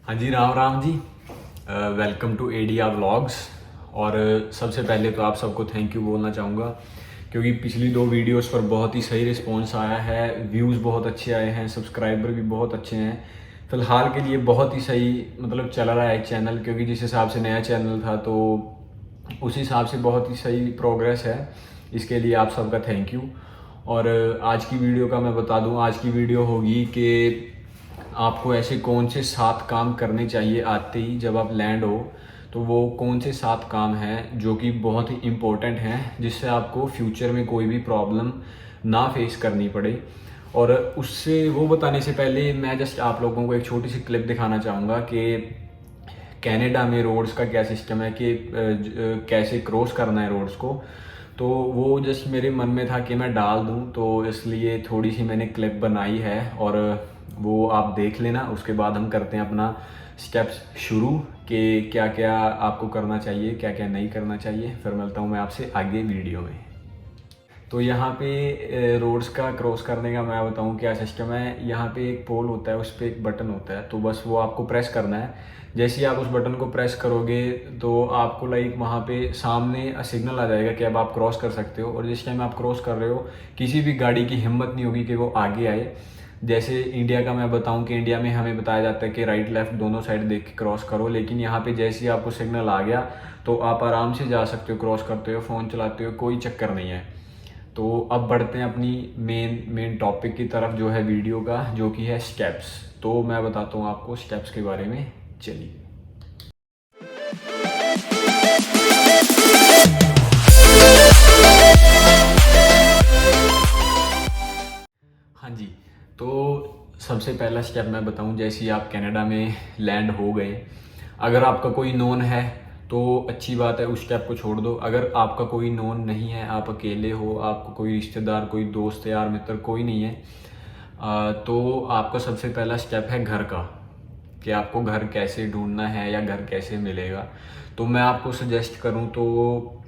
हाँ जी, Ram Ram ji. Welcome to एडिया व्लॉग्स। और सबसे पहले तो आप सबको थैंक यू बोलना चाहूँगा, क्योंकि पिछली 2 वीडियोस पर बहुत ही सही रिस्पॉन्स आया है, व्यूज़ बहुत अच्छे आए हैं, सब्सक्राइबर भी बहुत अच्छे हैं। फ़िलहाल के लिए बहुत ही सही मतलब चल रहा है चैनल, क्योंकि जिस हिसाब से नया चैनल था तो उस हिसाब से बहुत ही सही प्रोग्रेस है। इसके लिए आप सबका थैंक यू। और आज की वीडियो का मैं बता दूं, आज की वीडियो होगी कि आपको ऐसे कौन से 7 काम करने चाहिए आते ही जब आप लैंड हो। तो वो कौन से 7 काम हैं जो कि बहुत ही इम्पोर्टेंट हैं, जिससे आपको फ्यूचर में कोई भी प्रॉब्लम ना फेस करनी पड़े। और उससे वो बताने से पहले मैं जस्ट आप लोगों को एक छोटी सी क्लिप दिखाना चाहूँगा कि कनाडा में रोड्स का क्या सिस्टम है, कि कैसे क्रॉस करना है रोड्स को। तो वो जस्ट मेरे मन में था कि मैं डाल दूं, तो इसलिए थोड़ी सी मैंने क्लिप बनाई है और वो आप देख लेना। उसके बाद हम करते हैं अपना स्टेप्स शुरू कि क्या क्या आपको करना चाहिए, क्या क्या नहीं करना चाहिए। फिर मिलता हूँ मैं आपसे आगे वीडियो में। तो यहाँ पे रोड्स का क्रॉस करने का मैं बताऊँ क्या सिस्टम है। यहाँ पे एक पोल होता है, उस पर एक बटन होता है, तो बस वो आपको प्रेस करना है। जैसे ही आप उस बटन को प्रेस करोगे तो आपको लाइक वहाँ पे सामने सिग्नल आ जाएगा कि अब आप क्रॉस कर सकते हो। और जिस टाइम आप क्रॉस कर रहे हो, किसी भी गाड़ी की हिम्मत नहीं होगी कि वो आगे आए। जैसे इंडिया का मैं बताऊं कि इंडिया में हमें बताया जाता है कि राइट लेफ्ट दोनों साइड देख के क्रॉस करो, लेकिन यहाँ पे जैसे ही आपको सिग्नल आ गया तो आप आराम से जा सकते हो, क्रॉस करते हो, फ़ोन चलाते हो, कोई चक्कर नहीं है। तो अब बढ़ते हैं अपनी मेन टॉपिक की तरफ, जो है वीडियो का, जो कि है स्टेप्स। तो मैं बताता हूँ आपको स्टेप्स के बारे में। चलिए। हाँ जी, तो सबसे पहला स्टेप मैं बताऊं, जैसे ही आप कनाडा में लैंड हो गए, अगर आपका कोई नोन है तो अच्छी बात है, उस स्टेप को छोड़ दो। अगर आपका कोई नोन नहीं है, आप अकेले हो, आपको कोई रिश्तेदार, कोई दोस्त यार मित्र कोई नहीं है, तो आपका सबसे पहला स्टेप है घर का, कि आपको घर कैसे ढूंढना है या घर कैसे मिलेगा। तो मैं आपको सजेस्ट करूं तो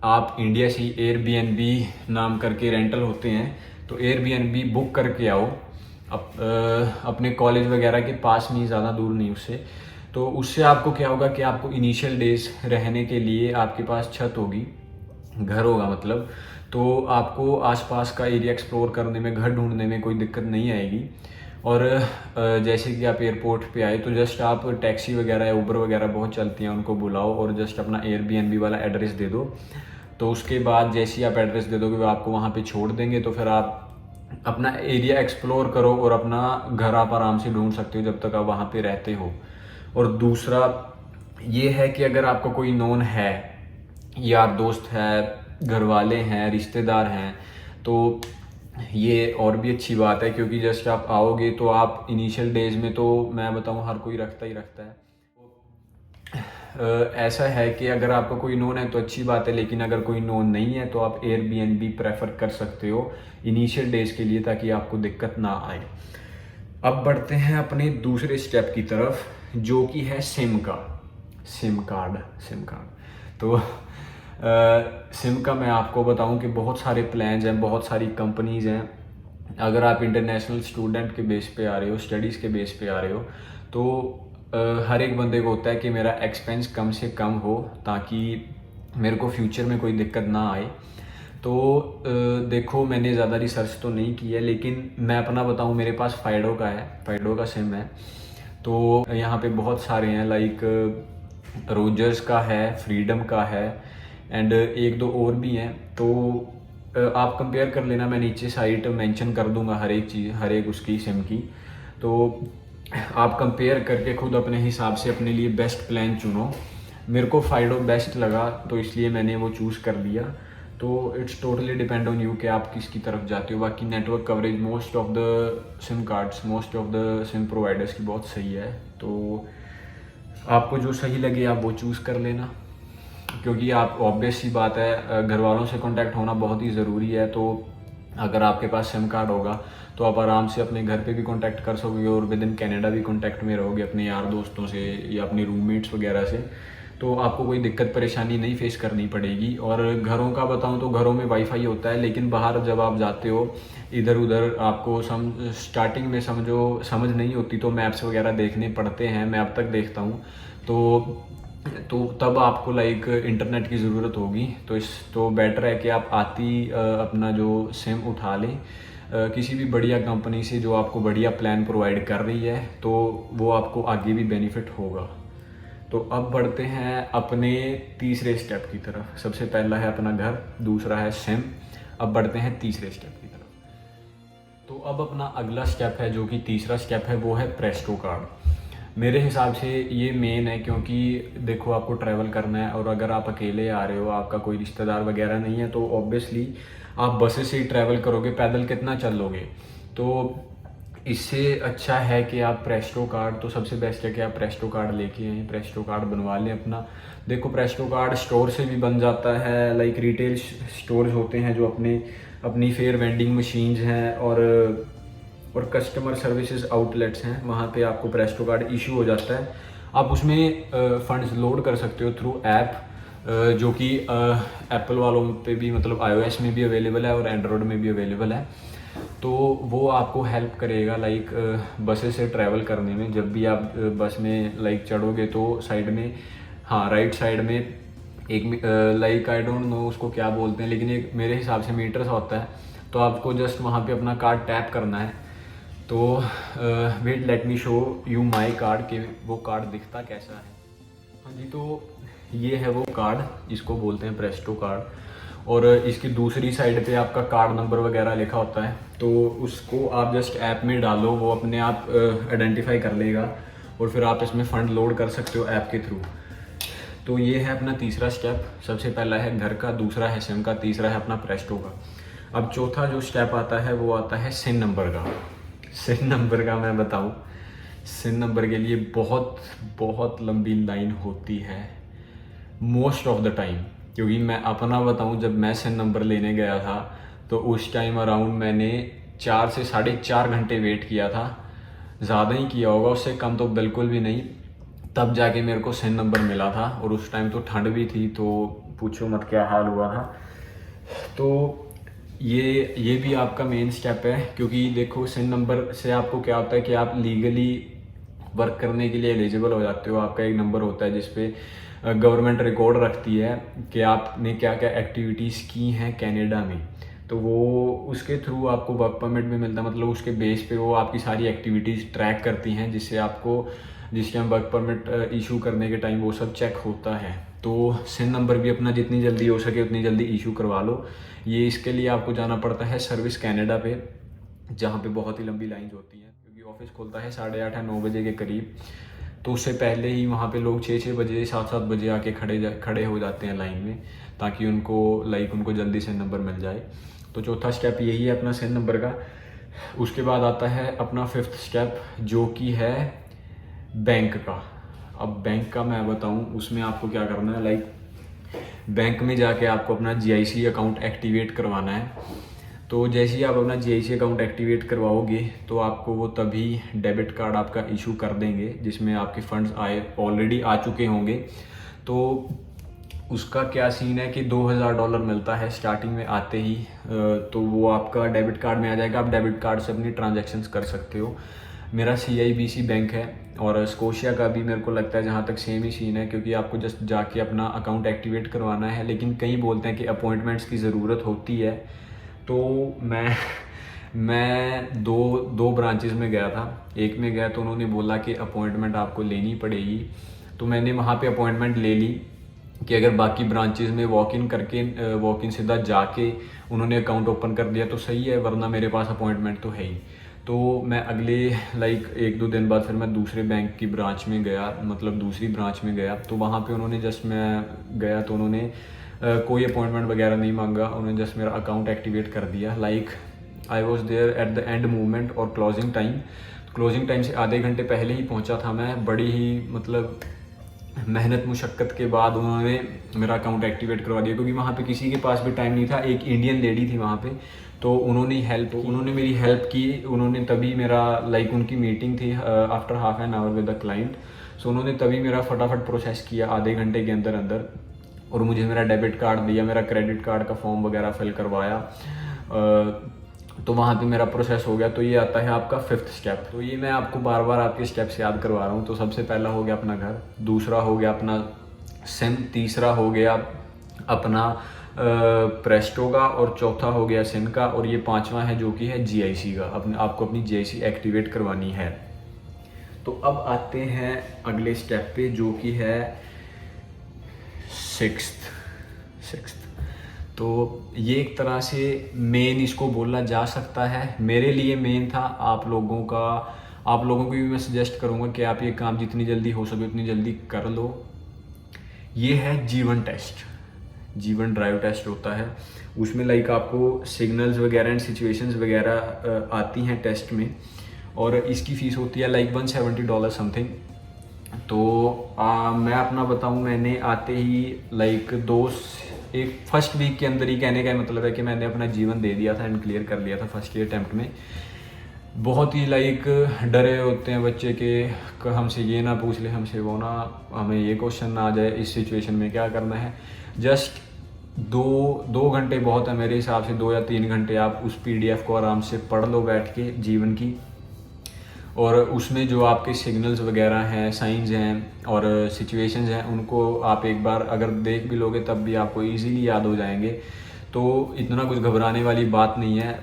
आप इंडिया से एयरबीएनबी नाम करके रेंटल होते हैं, तो एयरबीएनबी बुक करके आओ। अपने कॉलेज वगैरह के पास में ही, ज़्यादा दूर नहीं उससे। तो उससे आपको क्या होगा कि आपको इनिशियल डेज रहने के लिए आपके पास छत होगी, घर होगा मतलब। तो आपको आसपास का एरिया एक्सप्लोर करने में, घर ढूंढने में कोई दिक्कत नहीं आएगी। और जैसे कि आप एयरपोर्ट पे आए तो जस्ट आप टैक्सी वगैरह या उबर वगैरह बहुत चलती हैं, उनको बुलाओ और जस्ट अपना एयरबीएनबी वाला एड्रेस दे दो। तो उसके बाद जैसे ही आप एड्रेस दे दोगे वो आपको वहाँ पे छोड़ देंगे। तो फिर आप अपना एरिया एक्सप्लोर करो और अपना घर आप आराम से ढूंढ सकते हो जब तक आप वहाँ पे रहते हो। और दूसरा ये है कि अगर आपका कोई नोन है, यार दोस्त है, घर वाले हैं, रिश्तेदार हैं, तो ये और भी अच्छी बात है, क्योंकि जस्ट आप आओगे तो आप इनिशियल डेज में, तो मैं बताऊं हर कोई रखता ही रखता है। ऐसा है कि अगर आपका कोई नोन है तो अच्छी बात है, लेकिन अगर कोई नोन नहीं है तो आप एयरबीएनबी प्रेफर कर सकते हो इनिशियल डेज के लिए, ताकि आपको दिक्कत ना आए। अब बढ़ते हैं अपने दूसरे स्टेप की तरफ, जो कि है सिम कार्ड। तो सिम का मैं आपको बताऊं कि बहुत सारे प्लान्स हैं, बहुत सारी कंपनीज हैं। अगर आप इंटरनेशनल स्टूडेंट के बेस पे आ रहे हो, स्टडीज़ के बेस पे आ रहे हो, तो हर एक बंदे को होता है कि मेरा एक्सपेंस कम से कम हो, ताकि मेरे को फ्यूचर में कोई दिक्कत ना आए। तो देखो, मैंने ज़्यादा रिसर्च तो नहीं की है, लेकिन मैं अपना बताऊं, मेरे पास फाइडो का है, फाइडो का सिम है। तो यहाँ पे बहुत सारे हैं, लाइक रोजर्स का है, फ्रीडम का है, एंड एक दो और भी हैं। तो आप कंपेयर कर लेना, मैं नीचे साइट मेंशन कर दूंगा हर एक चीज़, हर एक उसकी सिम की। तो आप कंपेयर करके खुद अपने हिसाब से अपने लिए बेस्ट प्लान चुनो। मेरे को फाइडो बेस्ट लगा तो इसलिए मैंने वो चूज़ कर लिया। तो it's totally depend on you कि आप किसकी तरफ जाते हो। बाकी network coverage most of the SIM providers की बहुत सही है, तो आपको जो सही लगे आप वो चूज़ कर लेना। क्योंकि आप, ऑब्वियस सी बात है, घर वालों से कांटेक्ट होना बहुत ही ज़रूरी है। तो अगर आपके पास सिम कार्ड होगा तो आप आराम से अपने घर पे भी कांटेक्ट कर सकोगे और विद इन कनाडा भी कांटेक्ट में रहोगे अपने यार दोस्तों से या अपने रूममेट्स वगैरह से। तो आपको कोई दिक्कत परेशानी नहीं फेस करनी पड़ेगी। और घरों का बताऊं तो घरों में वाईफाई होता है, लेकिन बाहर जब आप जाते हो इधर उधर आपको स्टार्टिंग में समझ नहीं होती तो मैप्स वगैरह देखने पड़ते हैं, मैं अब तक देखता हूँ। तो तब आपको लाइक इंटरनेट की ज़रूरत होगी, तो बेटर है कि आप अपना जो सिम उठा लें किसी भी बढ़िया कंपनी से जो आपको बढ़िया प्लान प्रोवाइड कर रही है, तो वो आपको आगे भी बेनिफिट होगा। तो अब बढ़ते हैं अपने तीसरे स्टेप की तरफ। सबसे पहला है अपना घर, दूसरा है सिम, अब बढ़ते हैं तीसरे स्टेप की तरफ। तो अब अपना अगला स्टेप है, जो कि तीसरा स्टेप है, वो है प्रेस्टो कार्ड। मेरे हिसाब से ये मेन है, क्योंकि देखो आपको ट्रैवल करना है और अगर आप अकेले आ रहे हो, आपका कोई रिश्तेदार वगैरह नहीं है, तो ऑब्वियसली आप बसेस से ही ट्रैवल करोगे, पैदल कितना चल लोगे। तो इससे अच्छा है कि आप प्रेस्टो कार्ड, तो सबसे बेस्ट है कि आप प्रेस्टो कार्ड लेके आएँ, प्रेस्टो कार्ड बनवा लें अपना। देखो प्रेस्टो कार्ड स्टोर से भी बन जाता है, लाइक रिटेल स्टोर्स होते हैं जो अपनी फेयर वेंडिंग मशीन्स हैं और कस्टमर सर्विसेज आउटलेट्स हैं, वहाँ पे आपको प्रेस्टो कार्ड इशू हो जाता है। आप उसमें फंड्स लोड कर सकते हो थ्रू ऐप, जो कि एप्पल वालों पे भी, मतलब iOS में भी अवेलेबल है और एंड्रॉयड में भी अवेलेबल है। तो वो आपको हेल्प करेगा लाइक बसेस से ट्रैवल करने में। जब भी आप बस में लाइक चढ़ोगे तो साइड में, हाँ राइट साइड में एक लाइक आई डोंट नो उसको क्या बोलते हैं, लेकिन एक मेरे हिसाब से मीटर सा होता है, तो आपको जस्ट वहाँ पे अपना कार्ड टैप करना है। तो wait let me show you my card कि वो कार्ड दिखता कैसा है। हाँ जी, तो ये है वो कार्ड, इसको बोलते हैं प्रेस्टो कार्ड। और इसकी दूसरी साइड पे आपका कार्ड नंबर वगैरह लिखा होता है, तो उसको आप जस्ट ऐप में डालो, वो अपने आप आइडेंटिफाई कर लेगा और फिर आप इसमें फ़ंड लोड कर सकते हो ऐप के थ्रू। तो ये है अपना तीसरा स्टेप। सबसे पहला है घर का, दूसरा है सिम का, तीसरा है अपना प्रेस्टो का। अब चौथा जो स्टेप आता है वो आता है सिन नंबर का। सिन नंबर का मैं बताऊं, सिन नंबर के लिए बहुत बहुत लंबी लाइन होती है मोस्ट ऑफ द टाइम। क्योंकि मैं अपना बताऊं, जब मैं सिन नंबर लेने गया था तो उस टाइम अराउंड मैंने 4 से 4.5 घंटे वेट किया था, ज़्यादा ही किया होगा, उससे कम तो बिल्कुल भी नहीं। तब जाके मेरे को सिन नंबर मिला था, और उस टाइम तो ठंड भी थी, तो पूछो मत क्या हाल हुआ था। तो ये भी आपका मेन स्टेप है, क्योंकि देखो सिन नंबर से आपको क्या होता है कि आप लीगली वर्क करने के लिए एलिजिबल हो जाते हो। आपका एक नंबर होता है जिसपे गवर्नमेंट रिकॉर्ड रखती है कि आपने क्या क्या एक्टिविटीज़ की हैं कनाडा में, तो वो उसके थ्रू आपको वर्क परमिट भी मिलता है। मतलब उसके बेस पे वो आपकी सारी एक्टिविटीज़ ट्रैक करती हैं, जिसके हम वर्क परमिट इशू करने के टाइम वो सब चेक होता है। तो सिन नंबर भी अपना जितनी जल्दी हो सके उतनी जल्दी इशू करवा लो। ये इसके लिए आपको जाना पड़ता है सर्विस कनाडा पे, जहाँ पे बहुत ही लंबी लाइंस होती हैं, क्योंकि ऑफिस खुलता है 8:30 या 9 बजे के करीब। तो उससे पहले ही वहाँ पे लोग 6 बजे 7 बजे आके खड़े हो जाते हैं लाइन में, ताकि उनको जल्दी सिन नंबर मिल जाए। तो चौथा स्टेप यही है अपना सिन नंबर का। उसके बाद आता है अपना फिफ्थ स्टेप, जो कि है बैंक का। अब बैंक का मैं बताऊं, उसमें आपको क्या करना है, लाइक बैंक में जाके आपको अपना GIC अकाउंट एक्टिवेट करवाना है। तो जैसे ही आप अपना GIC अकाउंट एक्टिवेट करवाओगे तो आपको वो तभी डेबिट कार्ड आपका इशू कर देंगे, जिसमें आपके फंड्स ऑलरेडी आ चुके होंगे। तो उसका क्या सीन है कि $2000 मिलता है स्टार्टिंग में आते ही, तो वो आपका डेबिट कार्ड में आ जाएगा। आप डेबिट कार्ड से अपनी ट्रांजैक्शंस कर सकते हो। मेरा CIBC बैंक है, और स्कोशिया का भी मेरे को लगता है जहाँ तक सेम ही सीन है, क्योंकि आपको जस्ट जाके अपना अकाउंट एक्टिवेट करवाना है। लेकिन कई बोलते हैं कि अपॉइंटमेंट्स की ज़रूरत होती है, तो मैं दो ब्रांचेस में गया था। एक में गया तो उन्होंने बोला कि अपॉइंटमेंट आपको लेनी पड़ेगी, तो मैंने वहाँ पे अपॉइंटमेंट ले ली कि अगर बाकी ब्रांचेस में वॉक इन सीधा जाके उन्होंने अकाउंट ओपन कर दिया तो सही है, वरना मेरे पास अपॉइंटमेंट तो है ही। तो मैं अगले 1-2 दिन बाद फिर मैं दूसरे बैंक की ब्रांच में गया, मतलब दूसरी ब्रांच में गया। तो वहाँ पे उन्होंने जस्ट, मैं गया तो उन्होंने कोई अपॉइंटमेंट वगैरह नहीं मांगा, उन्होंने जस्ट मेरा अकाउंट एक्टिवेट कर दिया। Like I was there at the end movement और क्लोजिंग टाइम से आधे घंटे पहले ही पहुँचा था मैं। बड़ी ही मतलब मेहनत मुशक्क़त के बाद उन्होंने मेरा अकाउंट एक्टिवेट करवा दिया, क्योंकि वहाँ पे किसी के पास भी टाइम नहीं था। एक इंडियन लेडी थी वहाँ पे, तो उन्होंने मेरी हेल्प की। उन्होंने तभी मेरा लाइक उनकी मीटिंग थी after half an hour with the client, so उन्होंने तभी मेरा फटाफट प्रोसेस किया आधे घंटे के अंदर अंदर, और मुझे मेरा डेबिट कार्ड दिया, मेरा क्रेडिट कार्ड का फॉर्म वगैरह फिल करवाया। तो वहाँ पे मेरा प्रोसेस हो गया। तो ये आता है आपका 5th स्टेप। तो ये मैं आपको बार बार आपके स्टेप्स याद करवा रहा हूँ। तो सबसे पहला हो गया अपना घर, दूसरा हो गया अपना सिम, तीसरा हो गया अपना प्रेस्टो का, और चौथा हो गया सिम का, और ये पांचवा है जो कि है GIC का। आपको अपनी GIC एक्टिवेट करवानी है। तो अब आते हैं अगले स्टेप पे जो कि है 6th। तो ये एक तरह से मेन इसको बोला जा सकता है। मेरे लिए मेन था। आप लोगों को भी मैं सजेस्ट करूँगा कि आप ये काम जितनी जल्दी हो सके उतनी जल्दी कर लो। ये है जीवन टेस्ट, जीवन ड्राइव टेस्ट होता है। उसमें लाइक आपको सिग्नल्स वगैरह एंड सिचुएशंस वगैरह आती हैं टेस्ट में, और इसकी फ़ीस होती है लाइक $170 समथिंग। तो मैं अपना बताऊं, मैंने आते ही लाइक एक फर्स्ट वीक के अंदर ही, कहने का मतलब है कि मैंने अपना जीवन दे दिया था एंड क्लियर कर लिया था फर्स्ट ईयर अटेम्प्ट में। बहुत ही लाइक डरे होते हैं बच्चे के हमसे ये ना पूछ ले, हमसे वो ना, हमें ये क्वेश्चन ना आ जाए, इस सिचुएशन में क्या करना है। जस्ट दो घंटे बहुत है मेरे हिसाब से, 2 या 3 घंटे आप उस PDF को आराम से पढ़ लो बैठ के जीवन की, और उसमें जो आपके सिग्नल्स वगैरह हैं, साइंस हैं और सिचुएशंस हैं, उनको आप एक बार अगर देख भी लोगे तब भी आपको इजीली याद हो जाएंगे। तो इतना कुछ घबराने वाली बात नहीं है।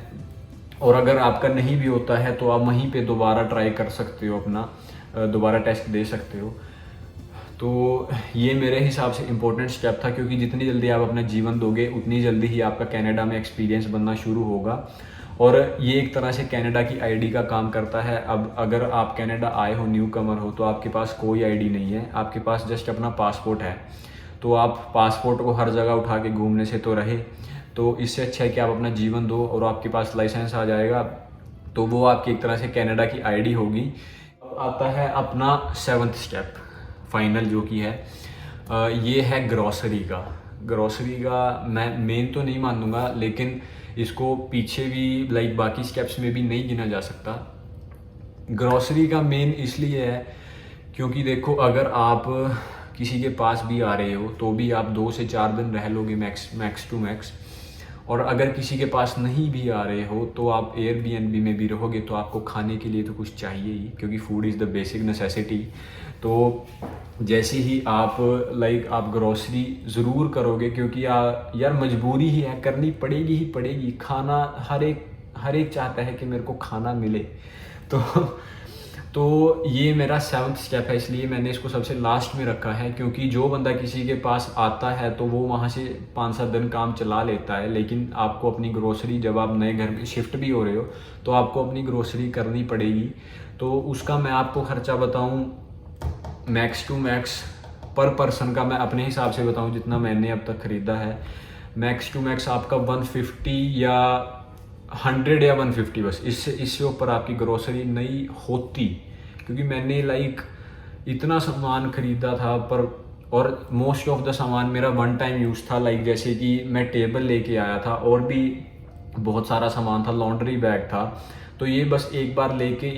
और अगर आपका नहीं भी होता है तो आप वहीं पे दोबारा ट्राई कर सकते हो, अपना दोबारा टेस्ट दे सकते हो। तो ये मेरे हिसाब से इम्पोर्टेंट स्टेप था, क्योंकि जितनी जल्दी आप अपना जीवन दोगे उतनी जल्दी ही आपका कनाडा में एक्सपीरियंस बनना शुरू होगा। और ये एक तरह से कनाडा की ID का काम करता है। अब अगर आप कनाडा आए हो, न्यू कमर हो, तो आपके पास कोई ID नहीं है, आपके पास जस्ट अपना पासपोर्ट है। तो आप पासपोर्ट को हर जगह उठा के घूमने से तो रहे, तो इससे अच्छा है कि आप अपना जीवन दो और आपके पास लाइसेंस आ जाएगा, तो वो आपकी एक तरह से कनाडा की ID होगी। अब आता है अपना 7th स्टेप फाइनल, जो कि है ये है ग्रॉसरी का। मैं मेन तो नहीं मानूंगा, लेकिन इसको पीछे भी लाइक बाकी स्टेप्स में भी नहीं गिना जा सकता। ग्रॉसरी का मेन इसलिए है क्योंकि देखो, अगर आप किसी के पास भी आ रहे हो तो भी आप 2 से 4 दिन रह लोगे मैक्स टू मैक्स। और अगर किसी के पास नहीं भी आ रहे हो तो आप Airbnb में भी रहोगे, तो आपको खाने के लिए तो कुछ चाहिए ही, क्योंकि food is the basic necessity. तो जैसे ही आप आप ग्रोसरी ज़रूर करोगे, क्योंकि यार मजबूरी ही है, करनी पड़ेगी। खाना हर एक चाहता है कि मेरे को खाना मिले। तो ये मेरा 7th स्टेप है, इसलिए मैंने इसको सबसे लास्ट में रखा है। क्योंकि जो बंदा किसी के पास आता है तो वो वहाँ से 5-7 दिन काम चला लेता है, लेकिन आपको अपनी ग्रोसरी, जब आप नए घर में शिफ्ट भी हो रहे हो तो आपको अपनी ग्रोसरी करनी पड़ेगी। तो उसका मैं आपको खर्चा बताऊँ, मैक्स टू मैक्स पर पर्सन का मैं अपने हिसाब से बताऊँ, जितना मैंने अब तक ख़रीदा है, मैक्स टू मैक्स आपका 150 या 100 या 150, बस इससे ऊपर आपकी ग्रोसरी नहीं होती। क्योंकि मैंने इतना सामान ख़रीदा था, और मोस्ट ऑफ द सामान मेरा 1 टाइम यूज़ था। जैसे कि मैं टेबल लेके आया था, और भी बहुत सारा सामान था, लॉन्ड्री बैग था। तो ये बस एक बार लेके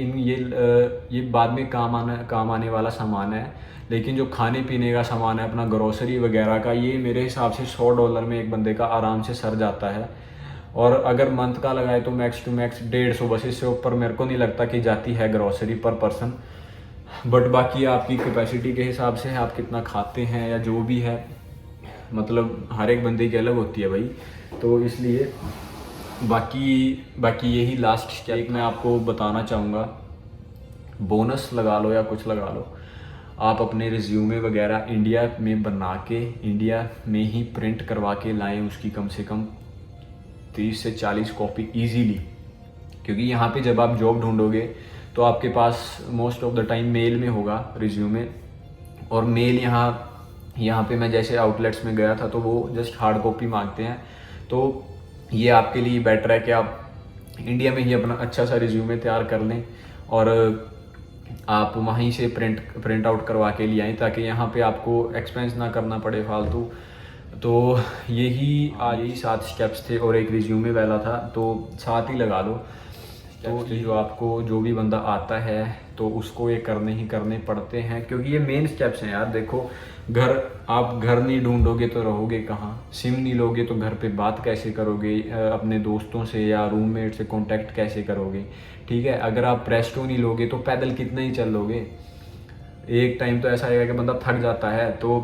ये बाद में काम आने वाला सामान है। लेकिन जो खाने पीने का सामान है, अपना ग्रोसरी वगैरह का, ये मेरे हिसाब से $100 में एक बंदे का आराम से सर जाता है। और अगर मंथ का लगाए तो मैक्स टू मैक्स 150, बस इससे ऊपर मेरे को नहीं लगता कि जाती है ग्रोसरी पर पर्सन। बट बाकी आपकी कैपेसिटी के हिसाब से है, आप कितना खाते हैं या जो भी है, मतलब हर एक बंदे की अलग होती है भाई। तो इसलिए बाकी यही लास्ट स्टेप मैं आपको बताना चाहूँगा। बोनस लगा लो या कुछ लगा लो, आप अपने रिज्यूमे वगैरह इंडिया में बना के, इंडिया में ही प्रिंट करवा के लाएं उसकी कम से कम 30 से 40 कॉपी ईजीली। क्योंकि यहाँ पे जब आप जॉब ढूंढोगे तो आपके पास most of the time mail में होगा रिज्यूमे, और मेल यहाँ पे मैं जैसे आउटलेट्स में गया था तो वो जस्ट हार्ड कॉपी मांगते हैं। तो ये आपके लिए बेटर है कि आप इंडिया में ही अपना अच्छा सा रिज्यूमे तैयार कर लें, और आप वहीं से प्रिंट आउट करवा के लिए आएँ, ताकि यहाँ पे आपको एक्सपेंस ना करना पड़े फालतू। तो यही 7 स्टेप्स थे और एक रिज्यूमे वाला था, तो 7 ही लगा लो। तो ये जो आपको जो भी बंदा आता है तो उसको ये करने पड़ते हैं, क्योंकि ये मेन स्टेप्स हैं यार। देखो, आप घर नहीं ढूंढोगे तो रहोगे कहाँ? सिम नहीं लोगे तो घर पे बात कैसे करोगे? अपने दोस्तों से या रूममेट से कांटेक्ट कैसे करोगे? ठीक है, अगर आप प्रेस्टो नहीं लोगे तो पैदल कितना ही चल लोगे? एक टाइम तो ऐसा आएगा कि बंदा थक जाता है। तो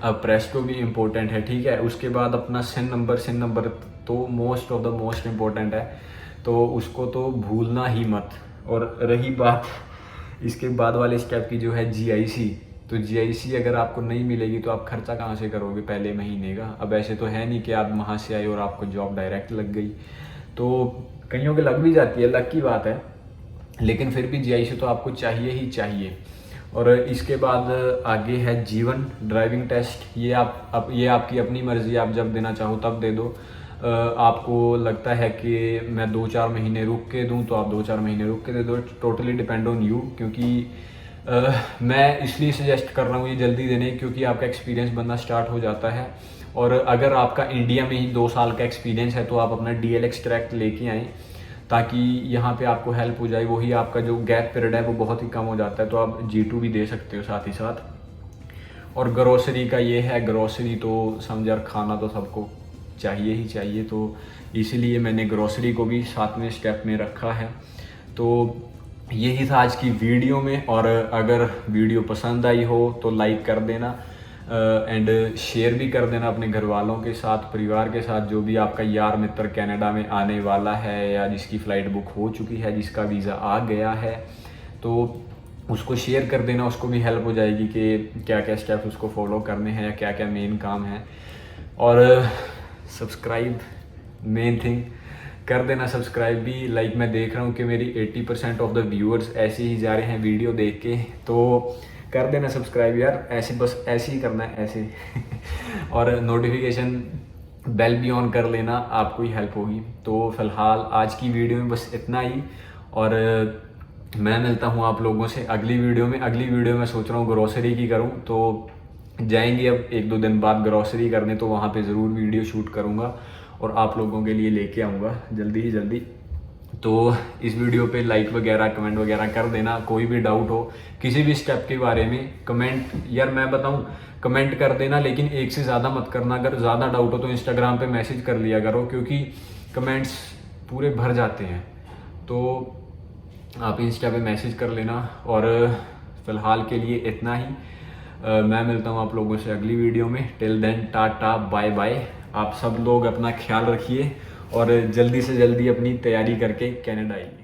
अब प्रेस्टो भी इम्पोर्टेंट है, ठीक है। उसके बाद अपना सिन नंबर तो most of the most important है, तो उसको तो भूलना ही मत। और रही बात इसके बाद वाले स्टेप की, जो है GIC, तो GIC अगर आपको नहीं मिलेगी तो आप खर्चा कहाँ से करोगे पहले महीने का? अब ऐसे तो है नहीं कि आप वहाँ से आए और आपको जॉब डायरेक्ट लग गई। तो कईयों के लग भी जाती है, लक की बात है, लेकिन फिर भी GIC तो आपको चाहिए ही चाहिए। और इसके बाद आगे है जीवन ड्राइविंग टेस्ट। ये आपकी अपनी मर्ज़ी, आप जब देना चाहो तब दे दो। आपको लगता है कि मैं 2-4 महीने रुक के दूं तो आप 2-4 महीने रुक के दे दो, टोटली डिपेंड ऑन यू। क्योंकि मैं इसलिए सजेस्ट कर रहा हूँ ये जल्दी देने, क्योंकि आपका एक्सपीरियंस बनना स्टार्ट हो जाता है। और अगर आपका इंडिया में ही 2 साल का एक्सपीरियंस है तो आप अपना DL एक्सट्रैक्ट लेके आएँ, ताकि यहाँ पे आपको हेल्प हो जाए। वही आपका जो गैप पीरियड है वो बहुत ही कम हो जाता है, तो आप G2 भी दे सकते हो साथ ही साथ। और ग्रोसरी का ये है, ग्रोसरी तो समझ यार, खाना तो सबको चाहिए ही चाहिए, तो इसीलिए मैंने ग्रोसरी को भी 7वें स्टेप में रखा है। तो यही था आज की वीडियो में, और अगर वीडियो पसंद आई हो तो लाइक कर देना एंड शेयर भी कर देना अपने घर वालों के साथ, परिवार के साथ। जो भी आपका यार मित्र कनाडा में आने वाला है, या जिसकी फ़्लाइट बुक हो चुकी है, जिसका वीज़ा आ गया है, तो उसको शेयर कर देना। उसको भी हेल्प हो जाएगी कि क्या क्या स्टेप्स उसको फॉलो करने हैं या क्या क्या मेन काम है। और सब्सक्राइब, मेन थिंग, कर देना सब्सक्राइब भी। लाइक मैं देख रहा हूँ कि मेरी 80% ऑफ द व्यूअर्स ऐसे ही जा रहे हैं वीडियो देख के, तो कर देना सब्सक्राइब यार। ऐसे बस ऐसे ही करना है, ऐसे और नोटिफिकेशन बेल भी ऑन कर लेना, आपको ही हेल्प होगी। तो फिलहाल आज की वीडियो में बस इतना ही, और मैं मिलता हूँ आप लोगों से अगली वीडियो में। अगली वीडियो में सोच रहा हूँ ग्रोसरी की करूँ, तो जाएंगे अब 1-2 दिन बाद ग्रोसरी करने, तो वहाँ पे ज़रूर वीडियो शूट करूँगा और आप लोगों के लिए लेके आऊँगा जल्दी ही जल्दी। तो इस वीडियो पे लाइक वगैरह, कमेंट वगैरह कर देना। कोई भी डाउट हो किसी भी स्टेप के बारे में, कमेंट, यार मैं बताऊँ, कमेंट कर देना, लेकिन एक से ज़्यादा मत करना। अगर ज़्यादा डाउट हो तो इंस्टाग्राम पे मैसेज कर लिया करो, क्योंकि कमेंट्स पूरे भर जाते हैं। तो आप इंस्टा पे मैसेज कर लेना। और फ़िलहाल के लिए इतना ही। मैं मिलता हूँ आप लोगों से अगली वीडियो में। Till then tata bye bye. आप सब लोग अपना ख्याल रखिए और जल्दी से जल्दी अपनी तैयारी करके कनाडा आइए।